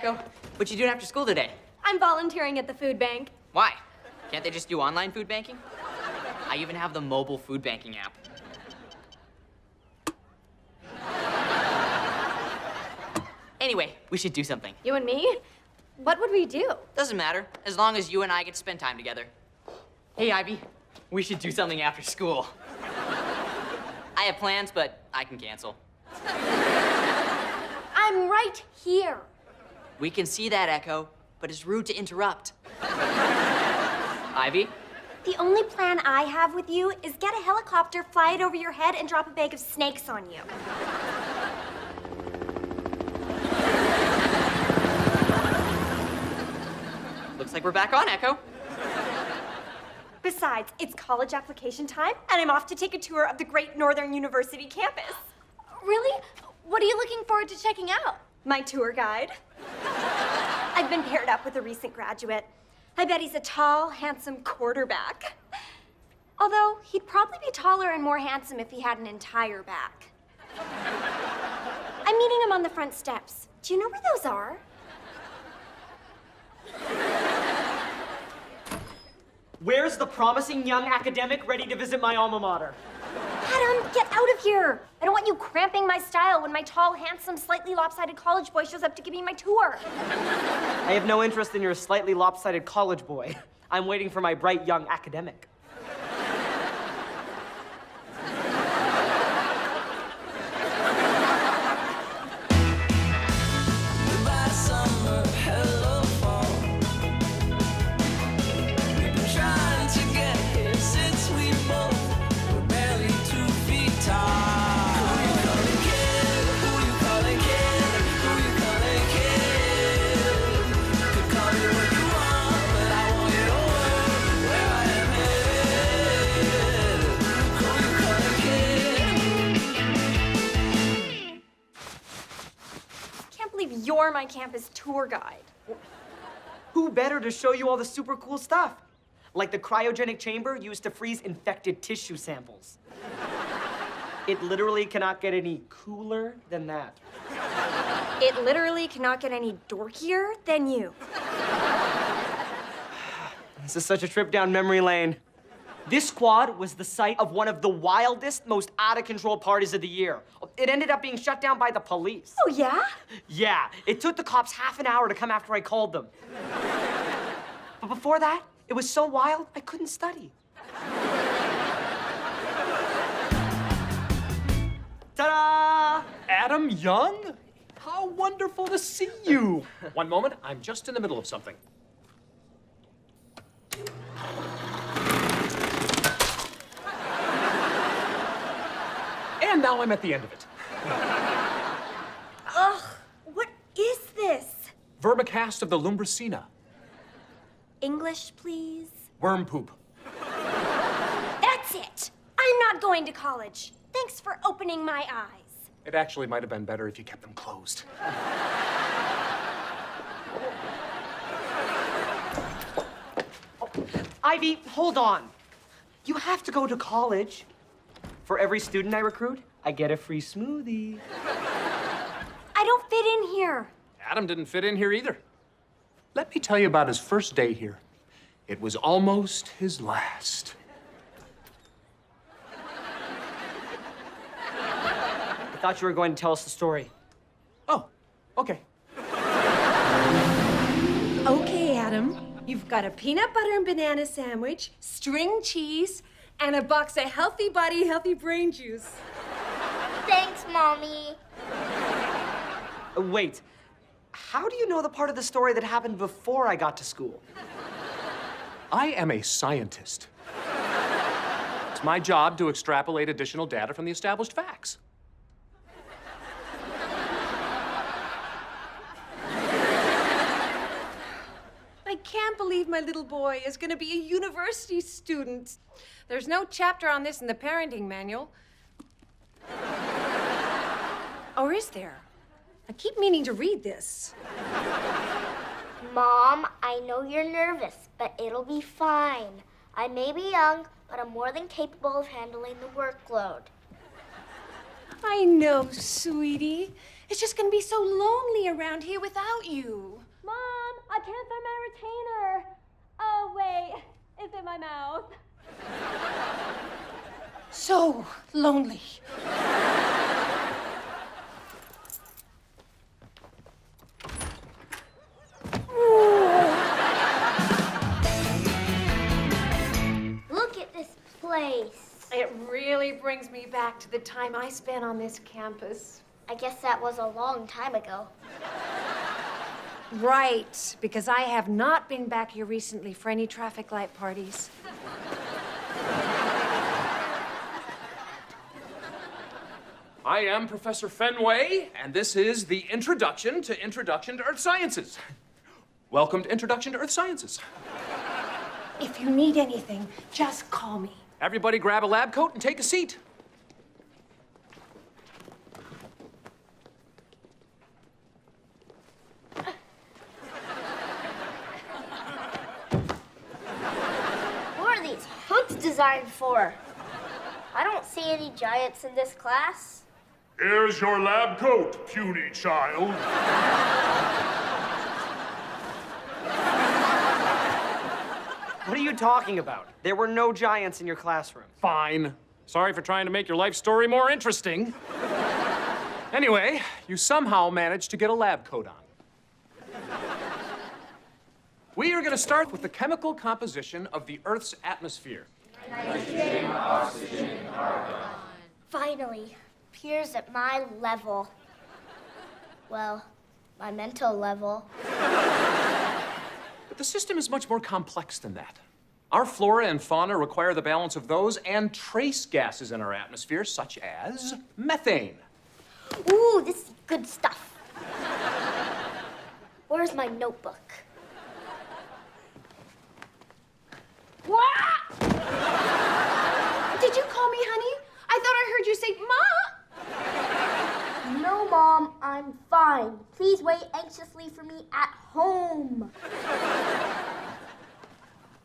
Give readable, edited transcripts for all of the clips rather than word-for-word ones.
Echo. What you doing after school today? I'm volunteering at the food bank. Why? Can't they just do online food banking? I even have the mobile food banking app. Anyway, we should do something. You and me? What would we do? Doesn't matter, as long as you and I get to spend time together. Hey, Ivy, we should do something after school. I have plans, but I can cancel. I'm right here. We can see that, Echo, but it's rude to interrupt. Ivy? The only plan I have with you is get a helicopter, fly it over your head, and drop a bag of snakes on you. Looks like we're back on, Echo. Besides, it's college application time, and I'm off to take a tour of the Great Northern University campus. Really? What are you looking forward to checking out? My tour guide. I've been paired up with a recent graduate. I bet he's a tall, handsome quarterback. Although, he'd probably be taller and more handsome if he had an entire back. I'm meeting him on the front steps. Do you know where those are? Where's the promising young academic ready to visit my alma mater? Adam, get out of here! I don't want you cramping my style when my tall, handsome, slightly lopsided college boy shows up to give me my tour. I have no interest in your slightly lopsided college boy. I'm waiting for my bright young academic. You're my campus tour guide. Who better to show you all the super cool stuff? Like the cryogenic chamber used to freeze infected tissue samples. It literally cannot get any cooler than that. It literally cannot get any dorkier than you. This is such a trip down memory lane. This quad was the site of one of the wildest, most out-of-control parties of the year. It ended up being shut down by the police. Oh, yeah? Yeah, it took the cops half an hour to come after I called them. But before that, it was so wild, I couldn't study. Ta-da! Adam Young? How wonderful to see you. One moment, I'm just in the middle of something. And now I'm at the end of it. Ugh, what is this? Vermicast of the Lumbricina. English, please. Worm poop. That's it! I'm not going to college. Thanks for opening my eyes. It actually might have been better if you kept them closed. Ivy, hold on. You have to go to college. For every student I recruit, I get a free smoothie. I don't fit in here. Adam didn't fit in here either. Let me tell you about his first day here. It was almost his last. I thought you were going to tell us the story. Oh, okay. Okay, Adam. You've got a peanut butter and banana sandwich, string cheese, and a box of healthy body, healthy brain juice. Thanks, Mommy. Wait, how do you know the part of the story that happened before I got to school? I am a scientist. It's my job to extrapolate additional data from the established facts. I can't believe my little boy is going to be a university student. There's no chapter on this in the parenting manual. Or is there? I keep meaning to read this. Mom, I know you're nervous, but it'll be fine. I may be young, but I'm more than capable of handling the workload. I know, sweetie. It's just gonna be so lonely around here without you. Mom, I can't find my retainer. Oh, wait, it's in my mouth. So lonely. Look at this place. It really brings me back to the time I spent on this campus. I guess that was a long time ago. Right, because I have not been back here recently for any traffic light parties. I am Professor Fenway, and this is the Introduction to Earth Sciences. Welcome to Introduction to Earth Sciences. If you need anything, just call me. Everybody grab a lab coat and take a seat. What are these hooks designed for? I don't see any giants in this class. Here's your lab coat, puny child. What are you talking about? There were no giants in your classroom. Fine. Sorry for trying to make your life story more interesting. Anyway, you somehow managed to get a lab coat on. We are going to start with the chemical composition of the Earth's atmosphere. Nitrogen, oxygen, argon. Finally, appears at my level. Well, my mental level. But the system is much more complex than that. Our flora and fauna require the balance of those and trace gases in our atmosphere, such as methane. Ooh, this is good stuff. Where's my notebook? What? Did you call me honey? I thought I heard you say Ma. No, Mom, I'm fine. Please wait anxiously for me at home.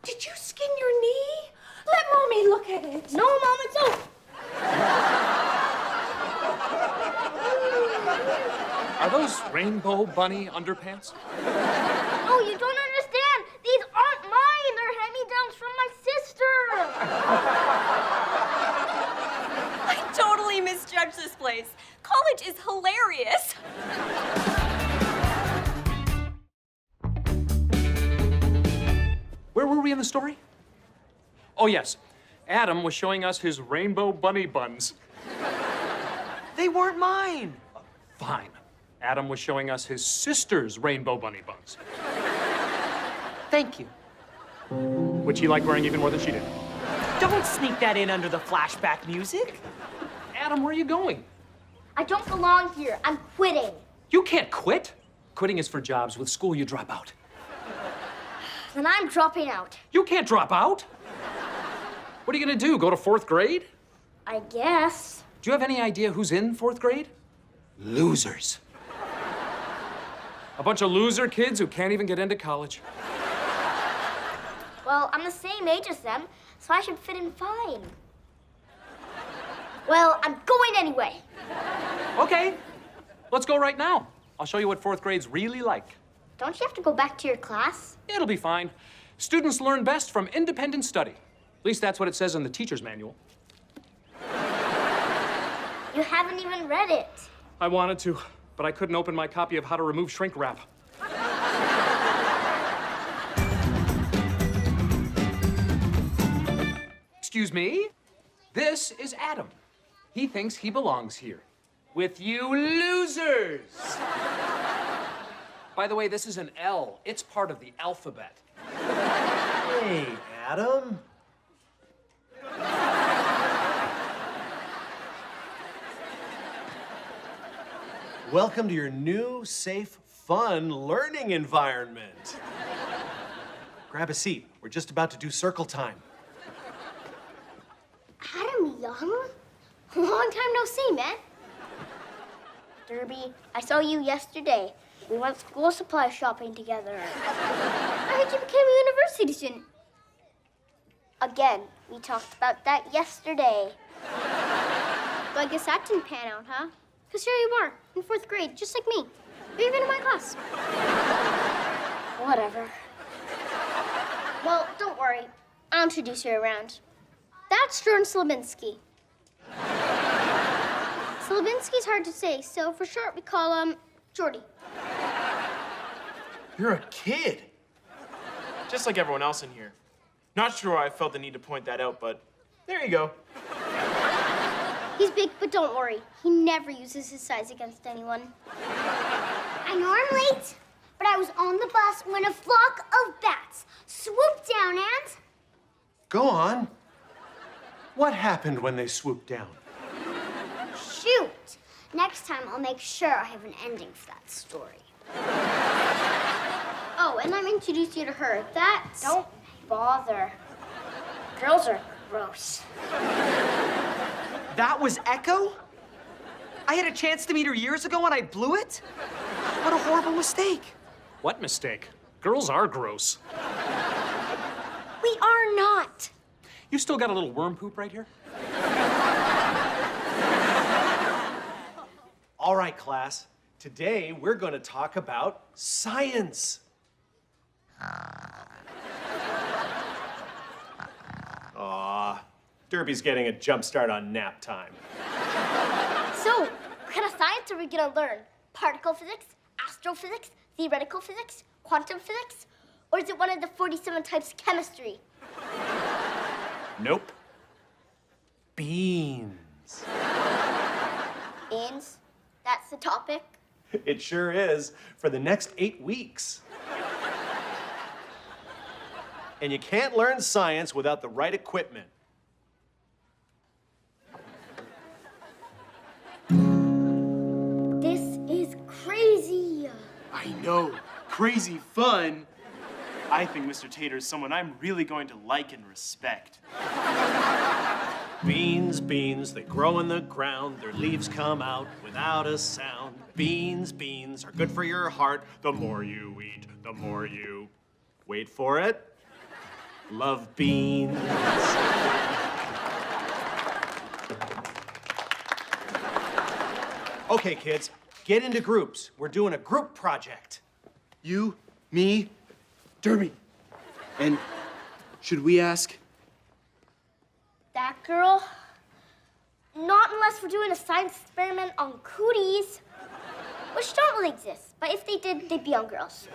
Did you skin your knee? Let Mommy look at it. No, Mom, it's over. Are those rainbow bunny underpants? Oh, you don't understand. These aren't mine. They're hand-me-downs from my sister. I totally misjudged this place. College is hilarious. Where were we in the story? Oh, yes. Adam was showing us his rainbow bunny buns. They weren't mine. Fine. Adam was showing us his sister's rainbow bunny buns, Thank you. which he liked wearing even more than she did. Don't sneak that in under the flashback music. Adam, where are you going? I don't belong here. I'm quitting. You can't quit. Quitting is for jobs. With school, you drop out. Then I'm dropping out. You can't drop out. What are you gonna do, go to 4th grade? I guess. Do you have any idea who's in 4th grade? Losers. A bunch of loser kids who can't even get into college. Well, I'm the same age as them, so I should fit in fine. Well, I'm going anyway. Okay, let's go right now. I'll show you what 4th grade's really like. Don't you have to go back to your class? It'll be fine. Students learn best from independent study. At least that's what it says in the teacher's manual. You haven't even read it. I wanted to, but I couldn't open my copy of How to Remove Shrink Wrap. Excuse me? This is Adam. He thinks he belongs here. With you losers! By the way, this is an L. It's part of the alphabet. Hey, Adam. Welcome to your new, safe, fun learning environment. Grab a seat. We're just about to do circle time. Adam Young? Long time no see, man. Derby, I saw you yesterday. We went school supply shopping together. I heard you became a university student. Again, we talked about that yesterday. So I guess that didn't pan out, huh? Because here you are, in 4th grade, just like me. You're even in my class. Whatever. Well, don't worry. I'll introduce you around. That's Jordan Slabinski. Slabinski's hard to say, so for short we call him Jordy. You're a kid. Just like everyone else in here. Not sure why I felt the need to point that out, but there you go. He's big, but don't worry. He never uses his size against anyone. I know I'm late, but I was on the bus when a flock of bats swooped down and... Go on. What happened when they swooped down? Shoot! Next time I'll make sure I have an ending for that story. Oh, and let me introduce you to her. That's... Don't bother. Girls are gross. That was Echo? I had a chance to meet her years ago and I blew it? What a horrible mistake. What mistake? Girls are gross. We are not. You still got a little worm poop right here? All right, class. Today, we're going to talk about science. Aw, Derby's getting a jump start on nap time. So, what kind of science are we gonna learn? Particle physics, astrophysics, theoretical physics, quantum physics? Or is it one of the 47 types of chemistry? Nope. Beans. Beans? That's the topic? It sure is, for the next 8 weeks. And you can't learn science without the right equipment. This is crazy. I know. Crazy fun. I think Mr. Tater is someone I'm really going to like and respect. Beans, beans, they grow in the ground, their leaves come out without a sound. Beans, beans are good for your heart. The more you eat, the more you... Wait for it. Love beans. Okay, kids, get into groups. We're doing a group project. You, me, Derby. And should we ask? That girl? Not unless we're doing a science experiment on cooties. Which don't really exist, but if they did, they'd be on girls.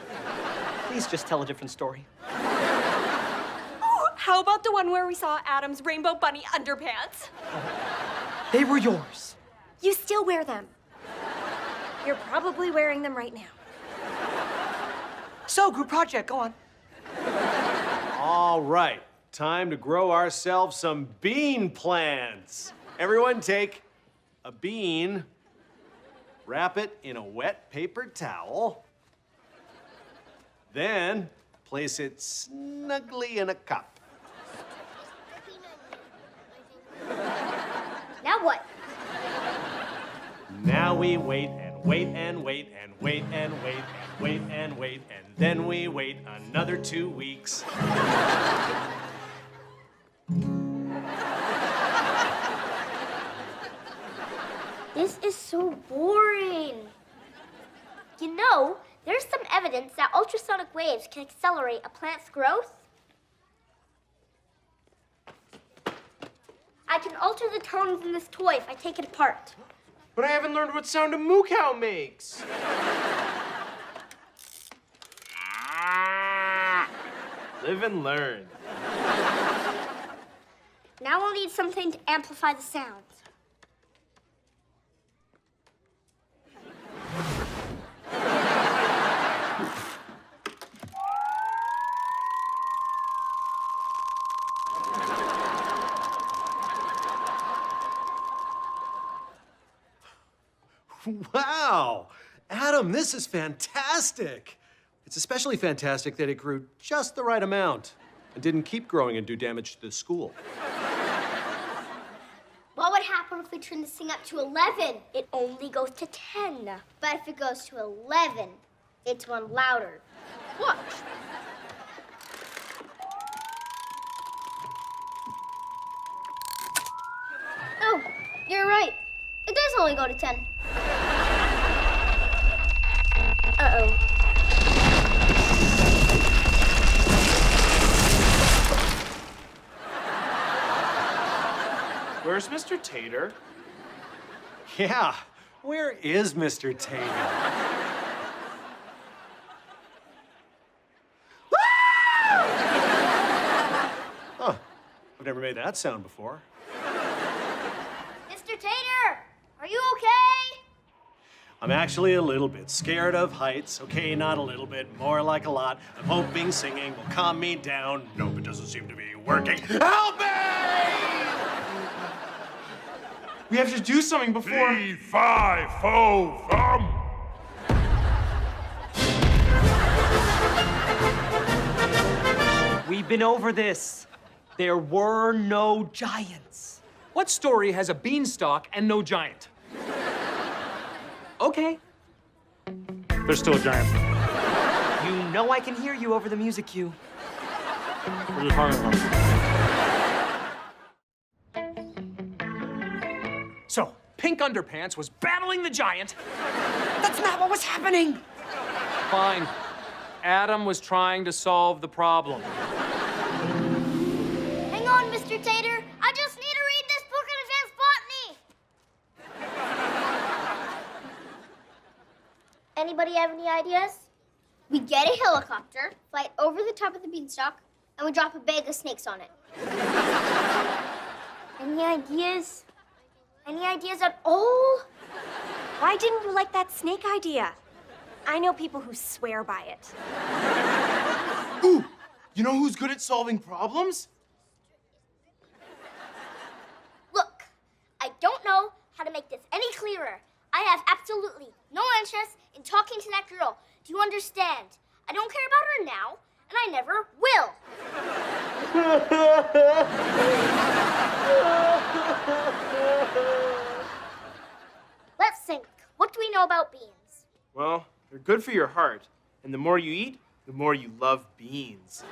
Please just tell a different story. Ooh, how about the one where we saw Adam's rainbow bunny underpants? They were yours. You still wear them. You're probably wearing them right now. So, group project, go on. All right, time to grow ourselves some bean plants. Everyone take a bean, wrap it in a wet paper towel, then place it snugly in a cup. Now what? Now we wait and wait and wait and wait and wait and wait and wait, and then we wait another 2 weeks. This is so boring. You know, there's some evidence that ultrasonic waves can accelerate a plant's growth. I can alter the tones in this toy if I take it apart. But I haven't learned what sound a moo cow makes. Live and learn. Now we'll need something to amplify the sounds. Wow! Adam, this is fantastic! It's especially fantastic that it grew just the right amount and didn't keep growing and do damage to the school. What would happen if we turn this thing up to 11? It only goes to 10. But if it goes to 11, it's one louder. Watch. Oh, you're right. It does only go to 10. Uh-oh. Where's Mr. Tater? Yeah, where is Mr. Tater? Oh, I've never made that sound before. Mr. Tater, are you okay? I'm actually a little bit scared of heights. Okay, not a little bit, more like a lot. I'm hoping singing will calm me down. Nope, it doesn't seem to be working. Help me! We have to do something before... Fee-fi-fo-fum. We've been over this. There were no giants. What story has a beanstalk and no giant? Okay. There's still a giant. You know I can hear you over the music cue. What are you talking about? So, Pink Underpants was battling the giant. That's not what was happening. Fine. Adam was trying to solve the problem. Hang on, Mr. Tater. I just need to read this book in advanced botany. Anybody have any ideas? We get a helicopter, fly over the top of the beanstalk, and we drop a bag of snakes on it. Any ideas? Any ideas at all? Why didn't you like that snake idea? I know people who swear by it. Ooh, you know who's good at solving problems? Look, I don't know how to make this any clearer. I have absolutely no interest in talking to that girl. Do you understand? I don't care about her now, and I never will. Let's think. What do we know about beans? Well, they're good for your heart. And the more you eat, the more you love beans.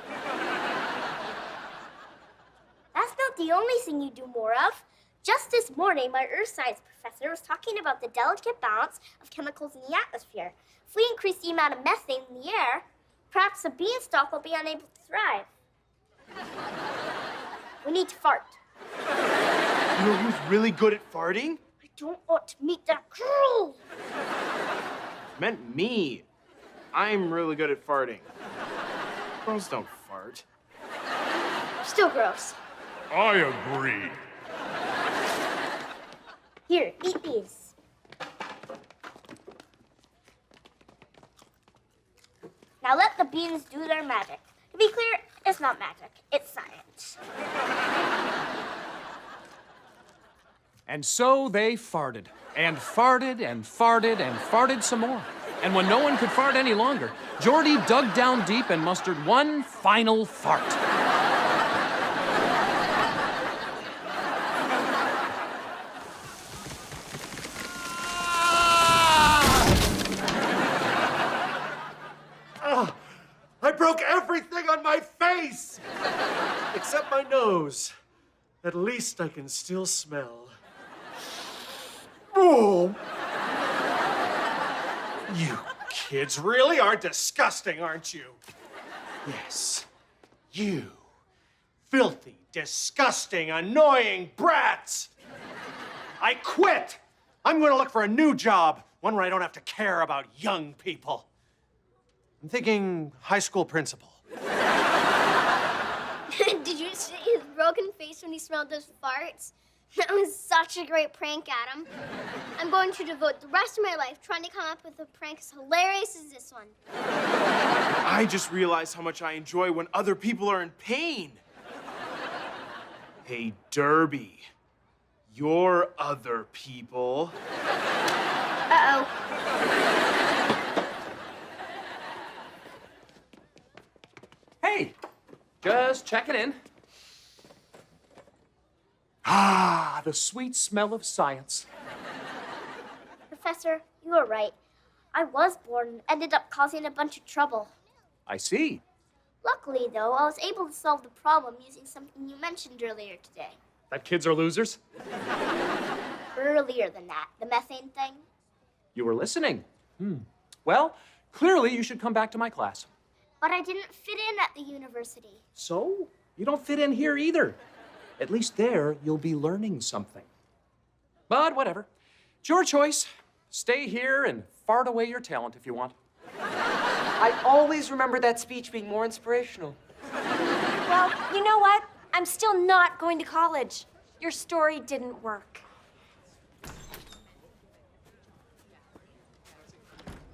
That's not the only thing you do more of. Just this morning, my earth science professor was talking about the delicate balance of chemicals in the atmosphere. If we increase the amount of methane in the air, perhaps the beanstalk will be unable to thrive. We need to fart. You know who's really good at farting? I don't want to meet that girl. Meant me. I'm really good at farting. Girls don't fart. Still gross. I agree. Here, eat these. Now let the beans do their magic. To be clear, it's not magic, it's science. And so they farted, and farted, and farted, and farted some more. And when no one could fart any longer, Jordy dug down deep and mustered one final fart. I broke everything on my face! Except my nose. At least I can still smell. Oh! You kids really are disgusting, aren't you? Yes, you. Filthy, disgusting, annoying brats! I quit! I'm gonna look for a new job, one where I don't have to care about young people. I'm thinking high school principal. Did you see his broken face when he smelled those farts? That was such a great prank, Adam. I'm going to devote the rest of my life trying to come up with a prank as hilarious as this one. I just realized how much I enjoy when other people are in pain. Hey, Derby, you're other people. Uh-oh. Hey, just checking in. Ah, the sweet smell of science. Professor, you were right. I was born and ended up causing a bunch of trouble. I see. Luckily, though, I was able to solve the problem using something you mentioned earlier today. That kids are losers? Earlier than that, the methane thing. You were listening. Well, clearly you should come back to my class. But I didn't fit in at the university. So? You don't fit in here either. At least there, you'll be learning something. But whatever. It's your choice. Stay here and fart away your talent if you want. I always remember that speech being more inspirational. Well, you know what? I'm still not going to college. Your story didn't work.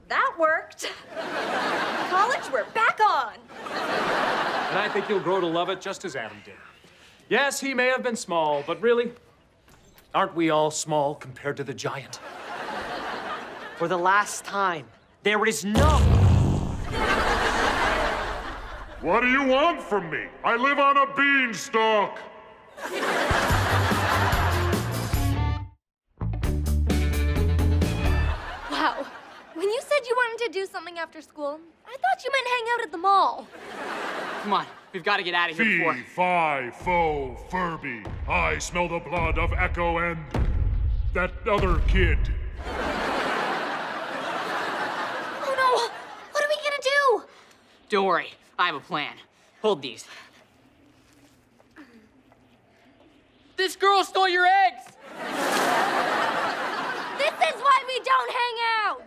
That worked. College, we're back on. And I think you'll grow to love it just as Adam did. Yes, he may have been small, but really, aren't we all small compared to the giant? For the last time, there is no... What do you want from me? I live on a beanstalk. Wow. When you said you wanted to do something after school, I thought you meant hang out at the mall. Come on, we've got to get out of here before. Fee, fi, fo, Furby. I smell the blood of Echo and that other kid. Oh no! What are we gonna do? Don't worry, I have a plan. Hold these. This girl stole your eggs! This is why we don't hang out!